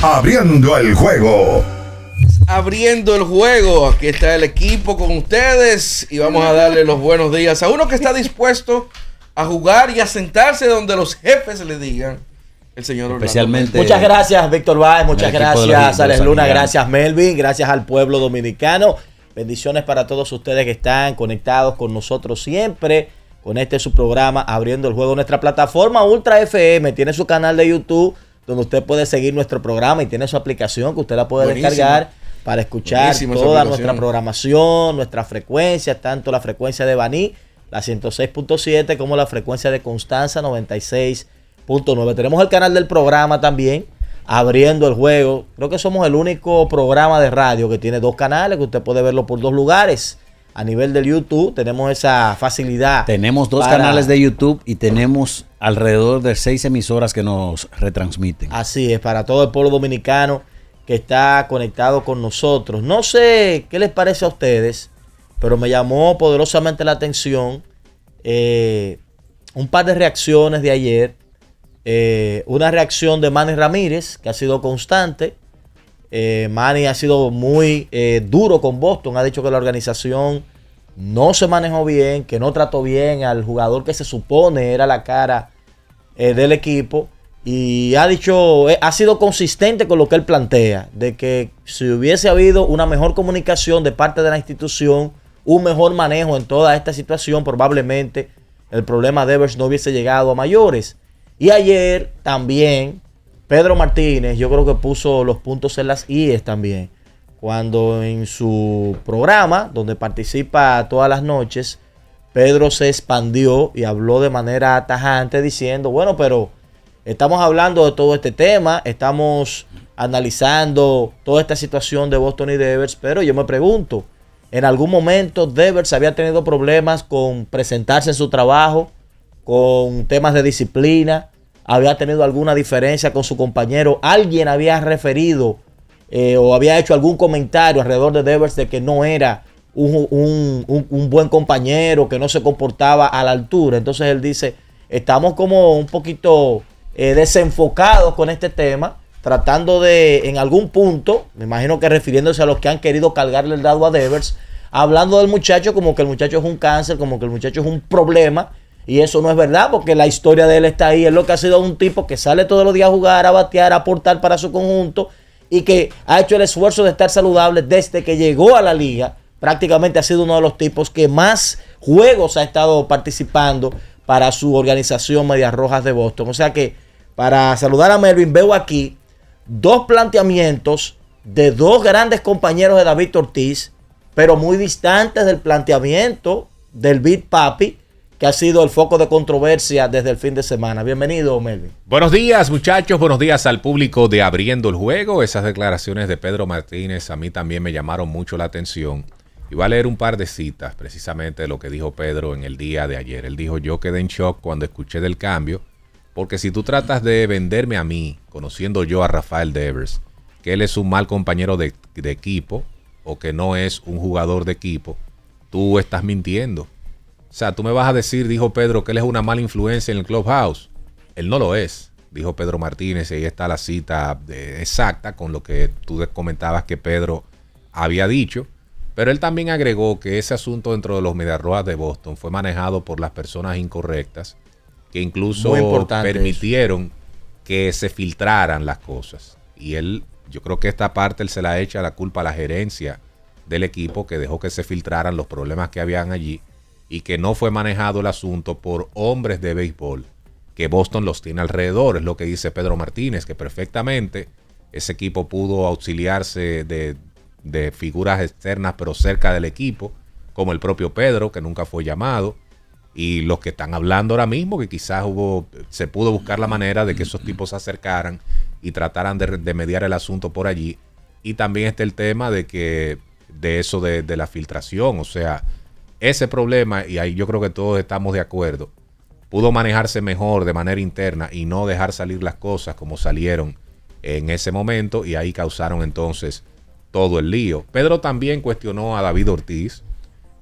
Abriendo el juego. Abriendo el juego. Aquí está el equipo con ustedes y vamos a darle los buenos días a uno que está dispuesto a jugar y a sentarse donde los jefes le digan. El señor Orlando. Especialmente. Muchas gracias, Víctor Báez. Muchas gracias, Alex Luna. Gracias, Melvin. Gracias al pueblo dominicano. Bendiciones para todos ustedes que están conectados con nosotros siempre. Con este su programa Abriendo el Juego. Nuestra plataforma Ultra FM tiene su canal de YouTube donde usted puede seguir nuestro programa y tiene su aplicación que usted la puede descargar para escuchar toda nuestra programación, nuestras frecuencias, tanto la frecuencia de Baní, la 106.7, como la frecuencia de Constanza, 96.9. Tenemos el canal del programa también, Abriendo el Juego. Creo que somos el único programa de radio que tiene dos canales, que usted puede verlo por dos lugares. A nivel del YouTube tenemos esa facilidad. Tenemos dos canales de YouTube y tenemos alrededor de 6 emisoras que nos retransmiten. Así es, para todo el pueblo dominicano que está conectado con nosotros. No sé qué les parece a ustedes, pero me llamó poderosamente la atención un par de reacciones de ayer. Una reacción de Manny Ramírez, que ha sido constante. Manny ha sido muy duro con Boston. Ha dicho que la organización no se manejó bien, que no trató bien al jugador que se supone era la cara del equipo. Y ha dicho, ha sido consistente con lo que él plantea, de que si hubiese habido una mejor comunicación de parte de la institución, un mejor manejo en toda esta situación, probablemente el problema de Devers no hubiese llegado a mayores. Y ayer también Pedro Martínez, yo creo que puso los puntos en las IES también, cuando en su programa, donde participa todas las noches, Pedro se expandió y habló de manera tajante diciendo, bueno, pero estamos hablando de todo este tema, estamos analizando toda esta situación de Boston y Devers, pero yo me pregunto, ¿en algún momento Devers había tenido problemas con presentarse en su trabajo, con temas de disciplina? ¿Había tenido alguna diferencia con su compañero? ¿Alguien había referido o había hecho algún comentario alrededor de Devers de que no era un buen compañero, que no se comportaba a la altura? Entonces él dice, estamos como un poquito desenfocados con este tema, tratando de, en algún punto, me imagino que refiriéndose a los que han querido cargarle el dado a Devers, hablando del muchacho como que el muchacho es un cáncer, como que el muchacho es un problema. Y eso no es verdad, porque la historia de él está ahí. Es lo que ha sido un tipo que sale todos los días a jugar, a batear, a aportar para su conjunto y que ha hecho el esfuerzo de estar saludable desde que llegó a la liga. Prácticamente ha sido uno de los tipos que más juegos ha estado participando para su organización Medias Rojas de Boston. O sea que, para saludar a Melvin, veo aquí dos planteamientos de dos grandes compañeros de David Ortiz, pero muy distantes del planteamiento del Big Papi, que ha sido el foco de controversia desde el fin de semana. Bienvenido, Melvin. Buenos días, muchachos. Buenos días al público de Abriendo el Juego. Esas declaraciones de Pedro Martínez a mí también me llamaron mucho la atención. Y voy a leer un par de citas, precisamente de lo que dijo Pedro en el día de ayer. Él dijo, yo quedé en shock cuando escuché del cambio, porque si tú tratas de venderme a mí, conociendo yo a Rafael Devers, que él es un mal compañero de equipo, o que no es un jugador de equipo, tú estás mintiendo. O sea, tú me vas a decir, dijo Pedro, que él es una mala influencia en el clubhouse. Él no lo es, dijo Pedro Martínez, y ahí está la cita exacta con lo que tú comentabas que Pedro había dicho. Pero él también agregó que ese asunto dentro de los Medias Rojas de Boston fue manejado por las personas incorrectas, que incluso permitieron que se filtraran las cosas. Y él, yo creo que esta parte él se la echa la culpa a la gerencia del equipo, que dejó que se filtraran los problemas que habían allí, y que no fue manejado el asunto por hombres de béisbol, que Boston los tiene alrededor. Es lo que dice Pedro Martínez, que perfectamente ese equipo pudo auxiliarse de figuras externas, pero cerca del equipo, como el propio Pedro, que nunca fue llamado, y los que están hablando ahora mismo, que quizás se pudo buscar la manera de que esos tipos se acercaran y trataran de mediar el asunto por allí. Y también está el tema de eso de la filtración, o sea, ese problema, y ahí yo creo que todos estamos de acuerdo, pudo manejarse mejor de manera interna y no dejar salir las cosas como salieron en ese momento, y ahí causaron entonces todo el lío. Pedro también cuestionó a David Ortiz,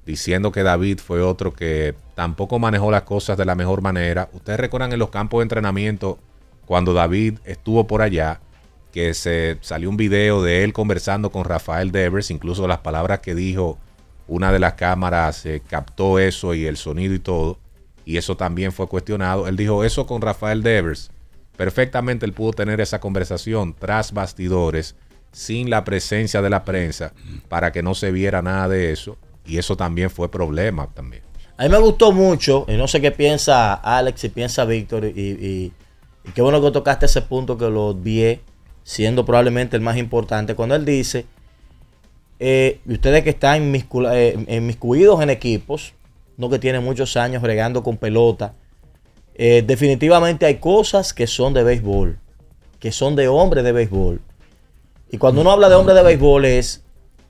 diciendo que David fue otro que tampoco manejó las cosas de la mejor manera. Ustedes recuerdan en los campos de entrenamiento, cuando David estuvo por allá, que se salió un video de él conversando con Rafael Devers, incluso las palabras que dijo, una de las cámaras captó eso y el sonido y todo, y eso también fue cuestionado. Él dijo eso con Rafael Devers. Perfectamente él pudo tener esa conversación tras bastidores, sin la presencia de la prensa, para que no se viera nada de eso, y eso también fue problema también. A mí me gustó mucho, y no sé qué piensa Alex y piensa Víctor, y qué bueno que tocaste ese punto que lo obvié, siendo probablemente el más importante, cuando él dice, ustedes que están inmiscuidos en equipos, no que tienen muchos años bregando con pelota, definitivamente hay cosas que son de béisbol, que son de hombres de béisbol. Y cuando uno habla de hombres de béisbol es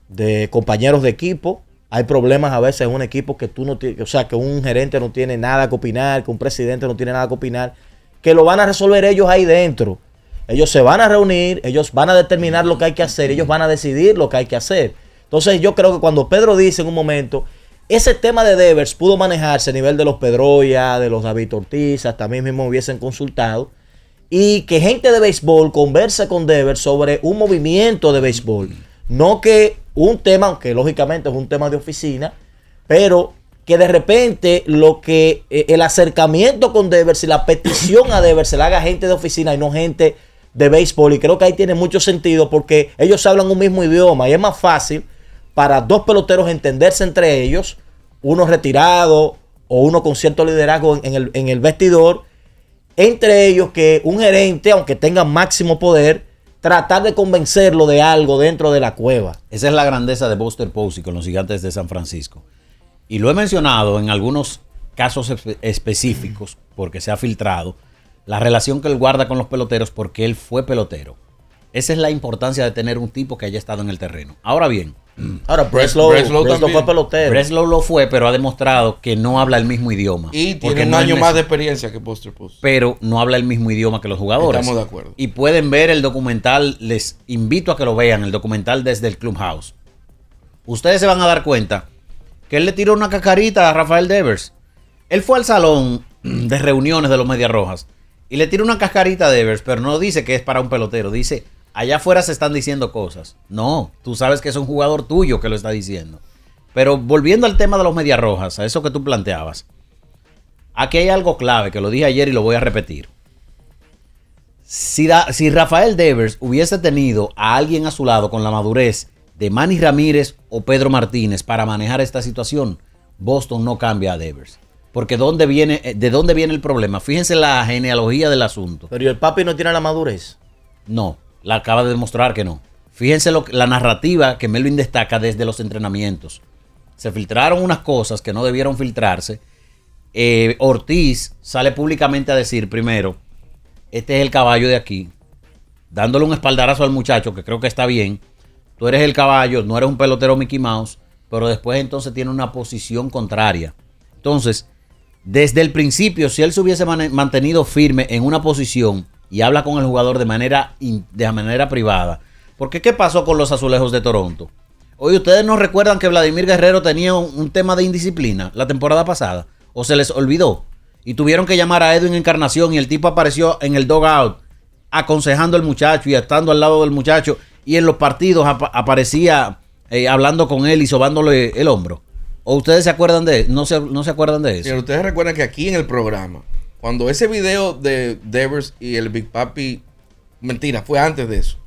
de compañeros de equipo. Hay problemas a veces en un equipo que tú no tienes, o sea, que un gerente no tiene nada que opinar, que un presidente no tiene nada que opinar, que lo van a resolver ellos ahí dentro. Ellos se van a reunir, ellos van a determinar lo que hay que hacer, ellos van a decidir lo que hay que hacer. Entonces yo creo que cuando Pedro dice en un momento, ese tema de Devers pudo manejarse a nivel de los Pedroia, de los David Ortiz, hasta a mí mismo hubiesen consultado, y que gente de béisbol converse con Devers sobre un movimiento de béisbol. No que un tema, aunque lógicamente es un tema de oficina, pero que de repente lo que el acercamiento con Devers y la petición a Devers se la haga gente de oficina y no gente de béisbol. Y creo que ahí tiene mucho sentido porque ellos hablan un mismo idioma y es más fácil para dos peloteros entenderse entre ellos, uno retirado o uno con cierto liderazgo en el vestidor, entre ellos que un gerente, aunque tenga máximo poder, tratar de convencerlo de algo dentro de la cueva. Esa es la grandeza de Buster Posey con los Gigantes de San Francisco. Y lo he mencionado en algunos casos específicos, porque se ha filtrado, la relación que él guarda con los peloteros porque él fue pelotero. Esa es la importancia de tener un tipo que haya estado en el terreno. Ahora bien, Breslow fue pelotero. Breslow lo fue, pero ha demostrado que no habla el mismo idioma. Y tiene un año más de experiencia que Buster Posey. Pero no habla el mismo idioma que los jugadores. Estamos de acuerdo. Y pueden ver el documental, les invito a que lo vean, el documental desde el Clubhouse. Ustedes se van a dar cuenta que él le tiró una cascarita a Rafael Devers. Él fue al salón de reuniones de los Medias Rojas y le tiró una cascarita a Devers, pero no dice que es para un pelotero, dice... Allá afuera se están diciendo cosas. No, tú sabes que es un jugador tuyo que lo está diciendo. Pero volviendo al tema de los Medias Rojas, a eso que tú planteabas. Aquí hay algo clave, que lo dije ayer y lo voy a repetir. Si Rafael Devers hubiese tenido a alguien a su lado con la madurez de Manny Ramírez o Pedro Martínez para manejar esta situación, Boston no cambia a Devers. Porque ¿de dónde viene el problema? Fíjense la genealogía del asunto. Pero ¿y el papi no tiene la madurez? No. La acaba de demostrar que no. Fíjense la narrativa que Melvin destaca desde los entrenamientos. Se filtraron unas cosas que no debieron filtrarse. Ortiz sale públicamente a decir primero, este es el caballo de aquí, dándole un espaldarazo al muchacho, que creo que está bien. Tú eres el caballo, no eres un pelotero Mickey Mouse, pero después entonces tiene una posición contraria. Entonces, desde el principio, si él se hubiese mantenido firme en una posición y habla con el jugador de manera privada. Porque ¿qué pasó con los Azulejos de Toronto? Oye, ¿ustedes no recuerdan que Vladimir Guerrero tenía un tema de indisciplina la temporada pasada? ¿O se les olvidó? Y tuvieron que llamar a Edwin Encarnación y el tipo apareció en el dugout aconsejando al muchacho y estando al lado del muchacho y en los partidos aparecía hablando con él y sobándole el hombro. ¿O ustedes se acuerdan de no se acuerdan de eso? Pero ustedes recuerdan que aquí en el programa, cuando ese video de Devers y el Big Papi, mentira, fue antes de eso.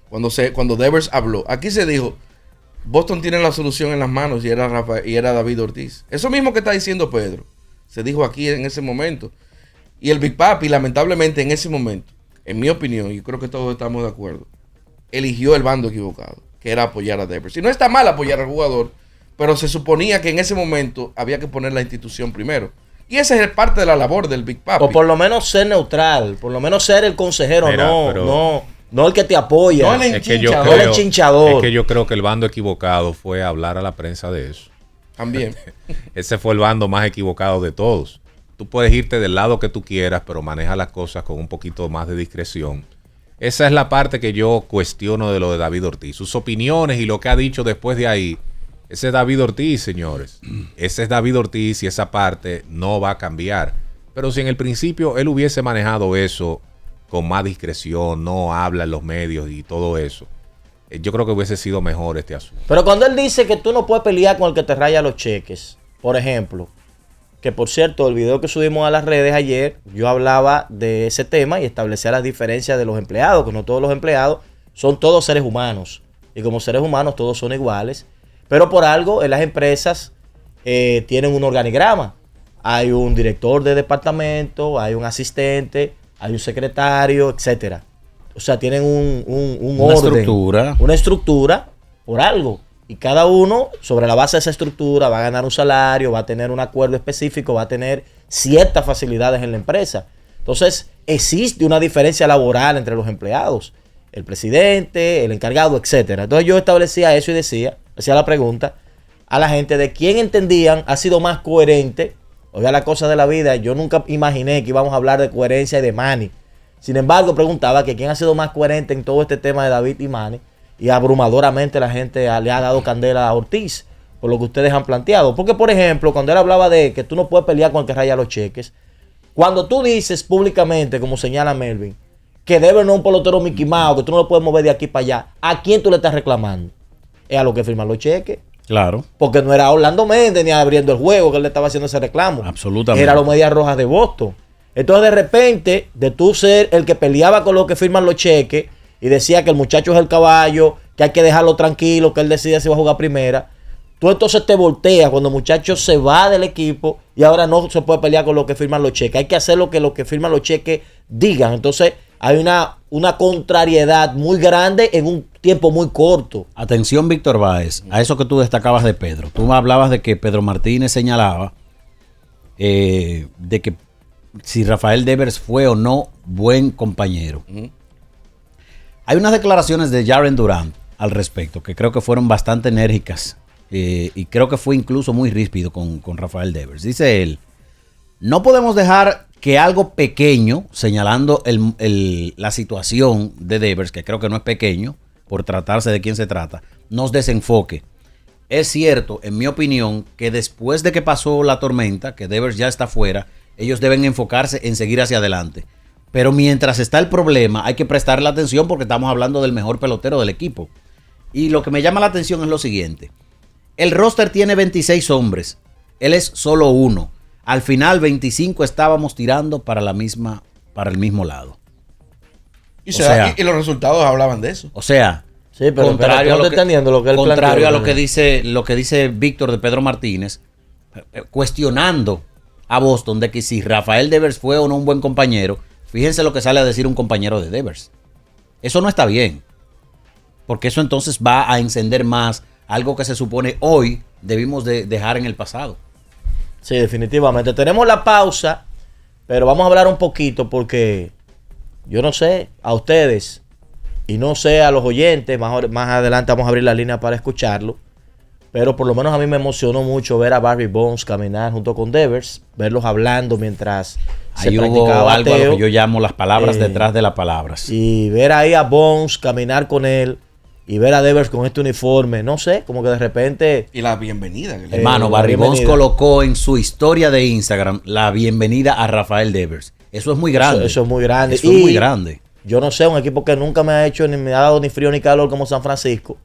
Cuando Devers habló, aquí se dijo, Boston tiene la solución en las manos y era David Ortiz. Eso mismo que está diciendo Pedro, se dijo aquí en ese momento. Y el Big Papi, lamentablemente en ese momento, en mi opinión, y creo que todos estamos de acuerdo, eligió el bando equivocado, que era apoyar a Devers. Y no está mal apoyar al jugador, pero se suponía que en ese momento había que poner la institución primero. Y esa es parte de la labor del Big Papi. O por lo menos ser neutral, por lo menos ser el consejero, no el que te apoya. No el enchinchador. Es que yo creo que el bando equivocado fue hablar a la prensa de eso. También. Ese fue el bando más equivocado de todos. Tú puedes irte del lado que tú quieras, pero maneja las cosas con un poquito más de discreción. Esa es la parte que yo cuestiono de lo de David Ortiz. Sus opiniones y lo que ha dicho después de ahí. Ese es David Ortiz, señores. Ese es David Ortiz y esa parte no va a cambiar. Pero si en el principio él hubiese manejado eso con más discreción, no habla en los medios y todo eso. Yo creo que hubiese sido mejor este asunto. Pero cuando él dice que tú no puedes pelear con el que te raya los cheques, por ejemplo, que por cierto, el video que subimos a las redes ayer, yo hablaba de ese tema y establecía las diferencias de los empleados, que no todos los empleados son todos seres humanos. Y como seres humanos todos son iguales. Pero por algo en las empresas tienen un organigrama. Hay un director de departamento, hay un asistente, hay un secretario, etcétera. O sea, tienen una orden, una estructura por algo. Y cada uno, sobre la base de esa estructura, va a ganar un salario, va a tener un acuerdo específico, va a tener ciertas facilidades en la empresa. Entonces, existe una diferencia laboral entre los empleados, el presidente, el encargado, etcétera. Entonces, yo establecía eso y hacía la pregunta a la gente de quién entendían ha sido más coherente. Oiga, la cosa de la vida, yo nunca imaginé que íbamos a hablar de coherencia y de Manny. Sin embargo, preguntaba que quién ha sido más coherente en todo este tema de David y Manny. Y abrumadoramente la gente le ha dado candela a Ortiz por lo que ustedes han planteado. Porque, por ejemplo, cuando él hablaba de que tú no puedes pelear con el que raya los cheques, cuando tú dices públicamente, como señala Melvin, que Devers no es un pelotero Mickey Mouse, que tú no lo puedes mover de aquí para allá, ¿a quién tú le estás reclamando? Es a los que firman los cheques. Claro. Porque no era Orlando Méndez ni abriendo el juego que él le estaba haciendo ese reclamo. Absolutamente. Era los Medias Rojas de Boston. Entonces, de repente, de tú ser el que peleaba con los que firman los cheques y decía que el muchacho es el caballo, que hay que dejarlo tranquilo, que él decide si va a jugar primera, tú entonces te volteas cuando el muchacho se va del equipo y ahora no se puede pelear con los que firman los cheques. Hay que hacer lo que los que firman los cheques digan. Entonces, hay una contrariedad muy grande en un tiempo muy corto. Atención, Víctor Báez, a eso que tú destacabas de Pedro. Tú hablabas de que Pedro Martínez señalaba de que si Rafael Devers fue o no buen compañero. Hay unas declaraciones de Jaren Durant al respecto que creo que fueron bastante enérgicas y creo que fue incluso muy ríspido con Rafael Devers. Dice él: no podemos dejar que algo pequeño, señalando la situación de Devers, que creo que no es pequeño, por tratarse de quién se trata, nos desenfoque. Es cierto, en mi opinión, que después de que pasó la tormenta, que Devers ya está fuera, ellos deben enfocarse en seguir hacia adelante. Pero mientras está el problema, hay que prestarle atención porque estamos hablando del mejor pelotero del equipo. Y lo que me llama la atención es lo siguiente. El roster tiene 26 hombres. Él es solo uno. Al final, 25 estábamos tirando para el mismo lado. Y los resultados hablaban de eso. O sea, sí, pero contrario a lo que dice Víctor de Pedro Martínez, cuestionando a Boston de que si Rafael Devers fue o no un buen compañero. Fíjense lo que sale a decir un compañero de Devers. Eso no está bien. Porque eso entonces va a encender más algo que se supone hoy debimos de dejar en el pasado. Sí, definitivamente. Tenemos la pausa, pero vamos a hablar un poquito porque yo no sé a ustedes y no sé a los oyentes. Más adelante vamos a abrir la línea para escucharlo. Pero por lo menos a mí me emocionó mucho ver a Barry Bonds caminar junto con Devers, verlos hablando mientras se practicaba algo bateo, a lo que yo llamo las palabras detrás de las palabras. Y ver ahí a Bonds caminar con él y ver a Devers con este uniforme, no sé, como que de repente... Y la bienvenida. Hermano, Barry Bonds colocó en su historia de Instagram la bienvenida a Rafael Devers. Eso es muy grande. Eso es muy grande. Eso es muy grande. Yo no sé, un equipo que nunca me ha hecho ni me ha dado ni frío ni calor como San Francisco.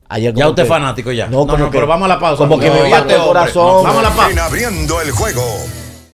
Ayer ya usted es fanático ya. No, pero vamos a la pausa. Como que me parte el corazón. Vamos a la pausa. En Abriendo el Juego.